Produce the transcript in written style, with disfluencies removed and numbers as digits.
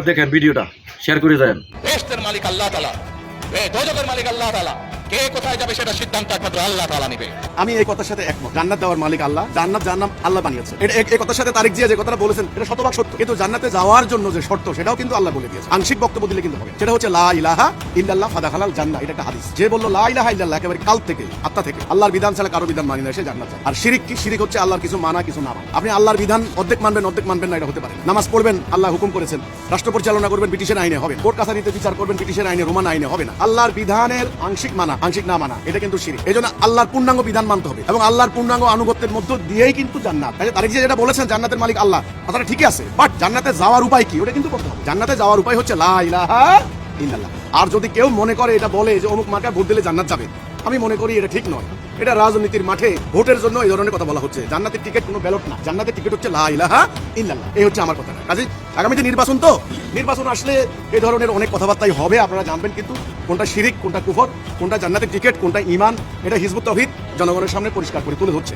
দেখেন ভিডিওটা শেয়ার করে দেন। বেহেশতের মালিক আল্লাহ তাআলা, দোজখের মালিক আল্লাহ তাআলা। কে কোথায় যাবে সেটা সিদ্ধান্ত একমাত্র আল্লাহ তাআলা নেবে। আমি এই কথার সাথে একমত। জান্নাত দেওয়ার মালিক আল্লাহ, জান্নাত জাহান্নাম আল্লাহ বানিয়েছে। এই কথার সাথে তারিক জিয়া যে কথাটা বলেছেন এটা শতভাগ সত্য, কিন্তু জান্নাতে যাওয়ার জন্য যে শর্ত সেটাও কিন্তু আল্লাহ বলে দিয়েছে। আংশিক বক্তব্য দিলে কিন্তু হবে। সেটা হচ্ছে লা ইলাহা ইল্লাল্লাহ ফাদাখালাল জান্নাহ। এটা একটা হাদিস। যে বলল লা ইলাহা ইল্লাল্লাহ একেবারে কাল থেকে, আত্মা থেকে, আল্লাহর বিধান ছাড়া কারো বিধান মানি না, সে জান্নাত যায়। আর শিরিক কি? শিরিক হচ্ছে আল্লাহর কিছু মানা কিছু না মানা। আপনি আল্লাহর বিধান অর্ধেক মানবেন না, এটা হতে পারে। নামাজ পড়বেন, আল্লাহ হুকুম করেছেন। রাষ্ট্র পরিচালনা করবেন, ব্রিটিশের আইনে হবে। কোর্ট কাছারিতে বিচার করবেন, ব্রিটিশের আইনে, রোমান আইনে হবে না। আল্লাহর বিধানের আংশিক মানা, আংশিক না মানা, এটা কিন্তু শিরিক। এজন্য আল্লাহর পূর্ণাঙ্গ বিধান মানতে হবে এবং আল্লাহর পূর্ণাঙ্গ আনুগত্যের মধ্য দিয়েই কিন্তু জান্নাত। তারিক যেটা বলেছেন জান্নাতের মালিক আল্লাহ, কথাটা ঠিকই আছে, বাট জান্নাতে যাওয়ার উপায় কি ওটা কিন্তু করতে হবে। জান্নাতে যাওয়ার উপায় হচ্ছে লা ইলাহা ইল্লাল্লাহ। আর যদি কেউ মনে করে এটা বলে যে অমুক মার্কায় ভোট দিলে জান্নাত যাবে, আমি মনে করি এটা ঠিক নয়। এটা রাজনীতির মাঠে ভোটের জন্য এই ধরনের কথা বলা হচ্ছে। জান্নাতের টিকিট কোনো ব্যালট না, জান্নাতের টিকিট হচ্ছে লা ইলাহা ইল্লাল্লাহ। এই হচ্ছে আমার কথা। কাজে আগামীতে নির্বাচন আসলে এই ধরনের অনেক কথাবার্তাই হবে, আপনারা জানবেন। কিন্তু কোনটা শিরিক, কোনটা কুফর, কোনটা জান্নাতের টিকিট, কোনটা ঈমান, এটা হিজবুত তাওহীদ জনগণের সামনে পরিষ্কার করে তুলে ধরছে।